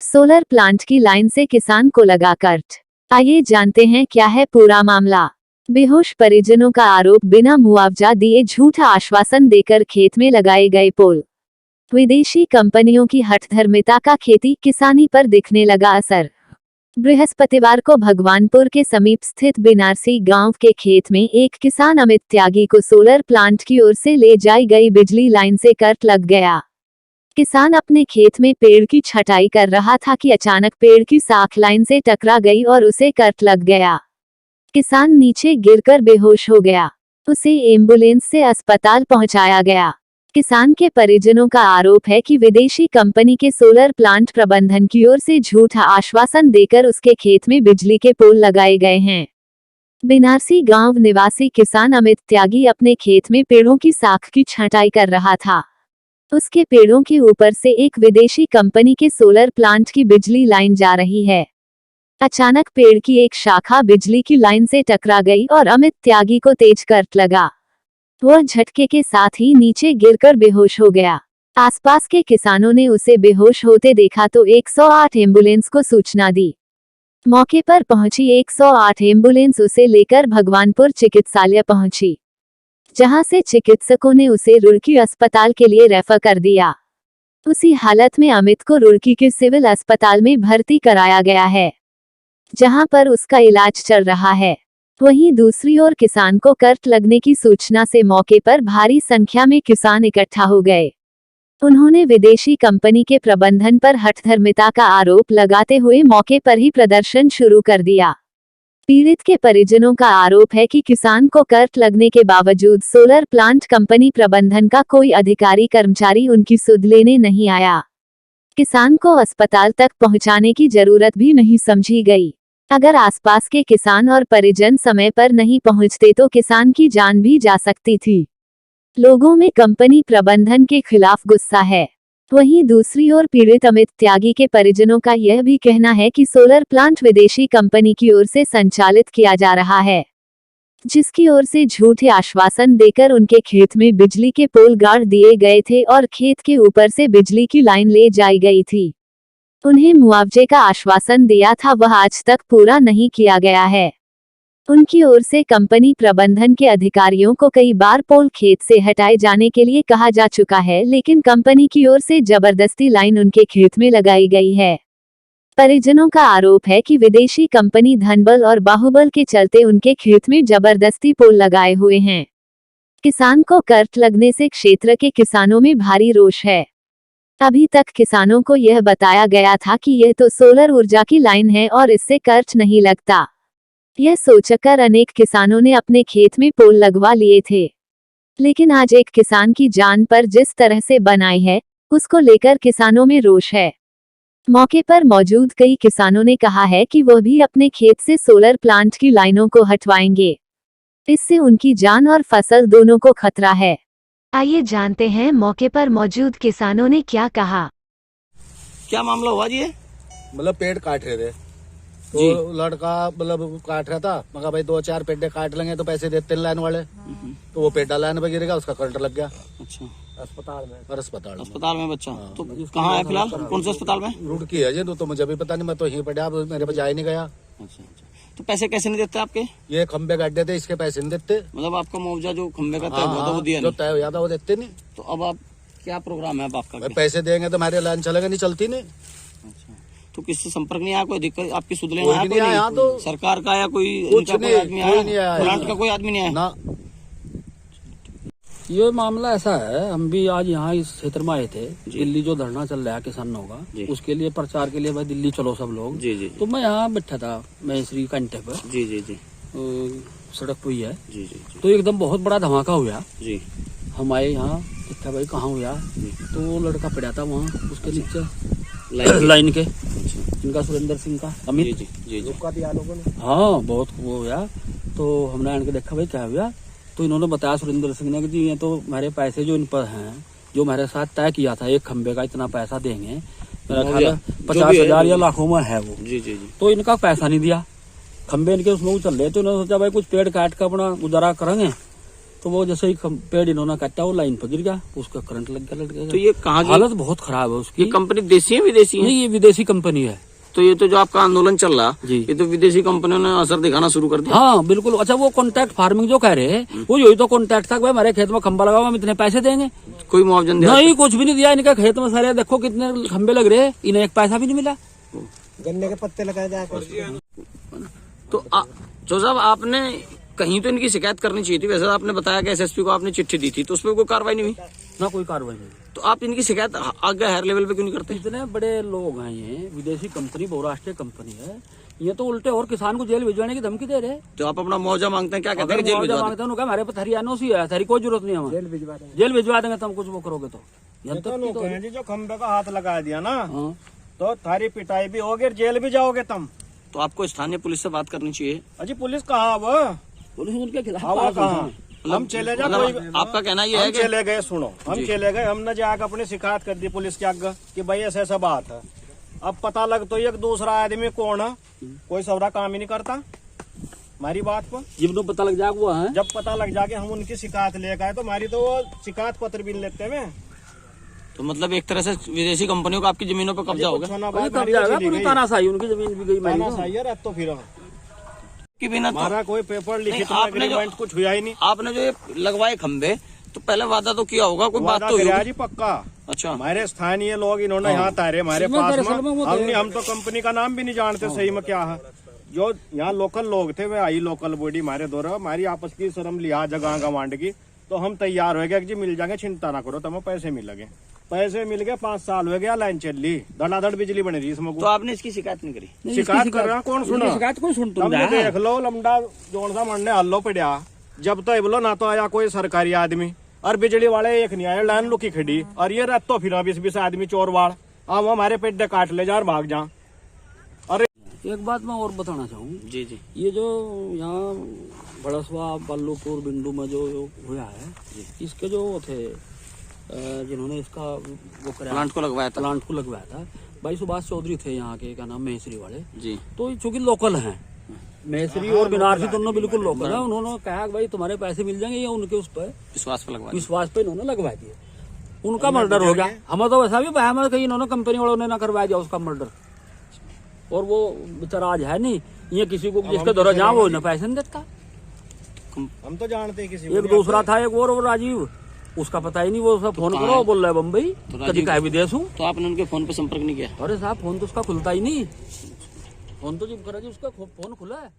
Solar plant की line से किसान को लगा करंट। आइए जानते हैं क्या है पूरा मामला। बेहोश परिजनों का आरोप, बिना मुआवजा दिए झूठा आश्वासन देकर खेत में लगाए गए पोल। विदेशी कंपनियों की हठधर्मिता का खेती किसानी पर दिखने लगा असर। बृहस्पतिवार को भगवानपुर के समीप स्थित बिनारसी गांव के खेत में एक किसान अमित त्यागी को सोलर प्लांट की ओर से ले जाई गई बिजली लाइन से करंट लग गया। किसान अपने खेत में पेड़ की छटाई कर रहा था कि अचानक पेड़ की साख लाइन से टकरा गई और उसे करंट लग गया। किसान नीचे गिरकर बेहोश हो गया। उसे एम्बुलेंस से अस्पताल पहुंचाया गया। किसान के परिजनों का आरोप है कि विदेशी कंपनी के सोलर प्लांट प्रबंधन की ओर से झूठा आश्वासन देकर उसके खेत में बिजली के पोल लगाए गए हैं। बिनारसी गांव निवासी किसान अमित त्यागी अपने खेत में पेड़ों की साख की छंटाई कर रहा था। उसके पेड़ों के ऊपर से एक विदेशी कंपनी के सोलर प्लांट की बिजली लाइन जा रही है। अचानक पेड़ की एक शाखा बिजली की लाइन से टकरा गई और अमित त्यागी को तेज करंट लगा। वह झटके के साथ ही नीचे गिरकर बेहोश हो गया। आसपास के किसानों ने उसे बेहोश होते देखा तो 108 एम्बुलेंस को सूचना दी। मौके पर पहुंची 108 एम्बुलेंस उसे लेकर भगवानपुर चिकित्सालय पहुंची, जहां से चिकित्सकों ने उसे रुड़की अस्पताल के लिए रेफर कर दिया। उसी हालत में अमित को रुड़की के सिविल अस्पताल में भर्ती कराया गया है, जहां पर उसका इलाज चल रहा है। वहीं दूसरी ओर किसान को करंट लगने की सूचना से मौके पर भारी संख्या में किसान इकट्ठा हो गए। उन्होंने विदेशी कंपनी के प्रबंधन पर हठधर्मिता का आरोप लगाते हुए मौके पर ही प्रदर्शन शुरू कर दिया। पीड़ित के परिजनों का आरोप है कि किसान को करंट लगने के बावजूद सोलर प्लांट कंपनी प्रबंधन का कोई अधिकारी कर्मचारी उनकी सुध लेने नहीं आया। किसान को अस्पताल तक पहुंचाने की जरूरत भी नहीं समझी गई। अगर आसपास के किसान और परिजन समय पर नहीं पहुंचते तो किसान की जान भी जा सकती थी। लोगों में कंपनी प्रबंधन के खिलाफ गुस्सा है। वहीं दूसरी ओर पीड़ित अमित त्यागी के परिजनों का यह भी कहना है कि सोलर प्लांट विदेशी कंपनी की ओर से संचालित किया जा रहा है, जिसकी ओर से झूठे आश्वासन देकर उनके खेत में बिजली के पोल गाड़ दिए गए थे और खेत के ऊपर से बिजली की लाइन ले जाई गई थी। उन्हें मुआवजे का आश्वासन दिया था, वह आज तक पूरा नहीं किया गया है। उनकी ओर से कंपनी प्रबंधन के अधिकारियों को कई बार पोल खेत से हटाए जाने के लिए कहा जा चुका है, लेकिन कंपनी की ओर से जबरदस्ती लाइन उनके खेत में लगाई गई है। परिजनों का आरोप है कि विदेशी कंपनी धनबल और बाहुबल के चलते उनके खेत में जबरदस्ती पोल लगाए हुए हैं। किसान को करंट लगने से क्षेत्र के किसानों में भारी रोष है। अभी तक किसानों को यह बताया गया था कि यह तो सोलर ऊर्जा की लाइन है और इससे करंट नहीं लगता। यह सोचकर अनेक किसानों ने अपने खेत में पोल लगवा लिए थे, लेकिन आज एक किसान की जान पर जिस तरह से बनाई है, उसको लेकर किसानों में रोष है। मौके पर मौजूद कई किसानों ने कहा है कि वह भी अपने खेत से सोलर प्लांट की लाइनों को हटवाएंगे। इससे उनकी जान और फसल दोनों को खतरा है। आइए जानते हैं मौके पर मौजूद किसानों ने क्या कहा। क्या मामला हुआ जी? मतलब पेड़ काट रहे थे तो लड़का मतलब काट रहा था। मगर भाई 2-4 पेड़ काट लेंगे तो पैसे देते हैं लाइन वाले। तो वो पेड़ लाइन पे गिरेगा, उसका करंट लग गया। अच्छा, अस्पताल में बच्चा तो कहाँ है फिलहाल? कौन से अस्पताल में? रुड़की है जी, तो मुझे भी पता नहीं, मैं तो यहीं पड़ा, मेरे पास जा ही नहीं गया। अच्छा, तो पैसे कैसे नहीं देते आपके? ये खंबे गड्ढे थे, इसके पैसे नहीं देते। मतलब आपका मुआवजा जो खंबे का तय हुआ था वो दिया जो नहीं? तय हुआ था वो देते नहीं। तो अब आप क्या प्रोग्राम है अब आपका? पैसे देंगे तो हमारी लाइन चलेगा, नहीं चलती नहीं। अच्छा, तो किससे संपर्क नहीं आया? कोई दिक्कत आपकी सुध लेना कोई आया? नहीं आया, तो सरकार का या कोई कुछ इनका कोई नहीं, आदमी कोई नहीं आया। प्लांट का कोई आदमी नहीं आया ना। ये मामला ऐसा है, हम भी आज यहाँ इस क्षेत्र में आए थे। दिल्ली जो धरना चल रहा है किसानों का, उसके लिए प्रचार के लिए भाई दिल्ली चलो सब लोग। जी जी। तो मैं यहाँ बैठा था, मैं श्री कंटे पर। जी जी जी। सड़क हुई है। जी जी जी। तो एकदम बहुत बड़ा धमाका हुआ। जी। हम आए यहाँ, देखा भाई कहाँ हुआ। तो वो लड़का पड़ा था वहाँ उसके नीचे लाइन के, इनका सुरेंद्र सिंह का अमित। जी जी जी। हाँ, बहुत वो हुआ। तो हमने आने के देखा भाई क्या हुआ। तो इन्होंने बताया सुरेंद्र सिंह ने कि जी ये तो हमारे पैसे जो इन पर हैं, जो हमारे साथ तय किया था एक खंबे का इतना पैसा देंगे, मेरा ख्याल है 50,000 या लाखों में है वो। जी जी जी। तो इनका पैसा नहीं दिया, खंबे इनके उसमें चल रहे। तो इन्होंने सोचा भाई कुछ पेड़ काट कर अपना गुजारा करेंगे। तो वो जैसे ही पेड़ इन्होंने काटा वो लाइन पर गिर गया, उसका करंट लग गया, लट गया। तो ये कहाँ की हालत बहुत खराब है उसकी। ये कंपनी देसी है विदेशी है? नहीं, ये विदेशी कंपनी है। तो ये तो जो आपका आंदोलन चल रहा जी। ये तो विदेशी कंपनियों ने असर दिखाना शुरू कर दिया। हाँ बिल्कुल। अच्छा वो कॉन्ट्रैक्ट फार्मिंग जो कह रहे हैं वो यही तो कॉन्ट्रैक्ट था कि भाई हमारे खेत में खंबा लगाओ, हम इतने पैसे देंगे। कोई मुआवजा नहीं दिया? नहीं, कुछ भी नहीं दिया। इनके खेत में सारे देखो कितने खंबे लग रहे हैं, इन्हें एक पैसा भी नहीं मिला। गन्ने के पत्ते लगाए जाकर। तो जो साहब आपने कहीं तो इनकी शिकायत करनी चाहिए थी। वैसे आपने बताया कि एसएसपी को आपने चिट्ठी दी थी, तो उस पर कोई कार्रवाई नहीं हुई? ना कोई कार्रवाई नहीं। तो आप इनकी शिकायत आगे हायर लेवल पे क्यों नहीं करते? इतने बड़े लोग हैं, ये विदेशी कंपनी, बहुराष्ट्रीय कंपनी है, ये तो उल्टे और किसान को जेल भिजवाने की धमकी दे रहे हैं। तो आप अपना मुआवजा मांगते हैं, क्या कहते हैं? अगर जेल मुआवजा भिजवा मांगते हैं, उन्होंने कहा हमारे पास हरियाणा से है, हरी कोई जरूरत नहीं है, जेल भिजवा देंगे। जेल भिजवा देंगे तुम कुछ वो करोगे तो। यहाँ तक की तो जी जो खंबे का हाथ लगा दिया ना, हाँ। तो थारी पिटाई भी होगी, जेल भी जाओगे तुम। तो आपको स्थानीय पुलिस से बात करनी चाहिए। अजी पुलिस कहाँ अब? पुलिस उनके खिलाफ हवा कहाँ? मतलब- हम चले जा मतलब कोई, आपका कहना ये है हम कि चले गए, सुनो, हम चले गए, हमने जाकर अपनी शिकायत कर दी पुलिस के आगे कि भाई ऐसा ऐसा बात है। अब पता लग तो एक दूसरा आदमी कौन है, कोई सवरा काम ही नहीं करता हमारी बात पर। जिनको पता लग जाएगा वो है। जब पता लग जाके हम उनकी शिकायत लेकर आए तो हमारी तो वो शिकायत पत्र भी नहीं लेते हैं। तो मतलब एक तरह से विदेशी कंपनियों का आपकी जमीनों पर कब्जा होगा अरे कब जाएगा, पूरी तानाशाही, उनकी जमीन भी गई मारी। तो फिर कि बिना तो हमारा कोई पेपर लिखित नहीं, आपने एग्रीमेंट कुछ हुआ ही नहीं। आपने जो ये लगवाए खंबे, तो पहले वादा तो किया होगा, कोई बात वादा तो हुई कराया होगी। जी पक्का। अच्छा, हमारे स्थानीय लोग इन्होंने यहाँ तारे हमारे इसमें पास दरअसल में में, वो हम तो कंपनी का नाम भी नहीं जानते सही में क्या है। जो यहाँ लोकल लोग थे वे आई लोकल बॉडी हमारे द्वारा, हमारी आपस की शर्म लिया जगह गवांड की, तो हम तैयार हो गए कि जी मिल जाएंगे, चिंता ना करो, तुम्हें पैसे मिल गए। पैसे मिल गए, 5 साल हो गया, लाइन चल ली, धड़ाधड़ बिजली बन रही इसमें। तो आपने इसकी शिकायत नहीं करी? शिकायत कर रहा कौन सुना? शिकायत कोई सुन तुम देख लो लमडा जोन सा मनने हल्लो पड़ा, जब तो बोलो ना तो आया कोई सरकारी आदमी, और बिजली वाले एक नहीं आए, लाइन लुकी खड़ी, और ये रात तो फिर 20-20 आदमी चोर वाड़ अब हमारे पेट काट ले जा और भाग जा। अरे एक बात मैं और बताना चाहूँ, जी जी, ये जो यहाँ बड़सवा बल्लूपुर बिंदु में जो हुआ है, इसके जो वो थे जिन्होंने इसका वो कराया, प्लांट को लगवाया था। प्लांट को लगवाया था, भाई सुभाष चौधरी थे यहाँ के, क्या नाम, महेश्वरी वाले। जी, तो चूंकि लोकल हैं, महेश्वरी और बनारसी दोनों बिल्कुल लोकल है। उन्होंने कहा कि भाई तुम्हारे पैसे मिल जाएंगे, ये उनके उस पर विश्वास पे लगवाया। विश्वास पे इन्होंने लगवा दिए, उनका मर्डर हो गया। हमें तो वैसा भी बहम है कि इन्होंने कंपनी वालों ने ना करवाया दिया उसका मर्डर, और वो बेचारा आज है नहीं, ये किसी को जिसके द्वारा जहाँ वो इन्हें पैसे नहीं देता। हम तो जानते हैं किसी एक दूसरा था, एक और राजीव, उसका पता ही नहीं, वो सब फोन करो बोल रहा है बम्बई, कभी कहीं विदेश हूँ। तो आपने उनके फोन पे संपर्क नहीं किया? अरे साहब फोन तो उसका खुलता ही नहीं, फोन तो जब करा जी उसका फोन खुला है।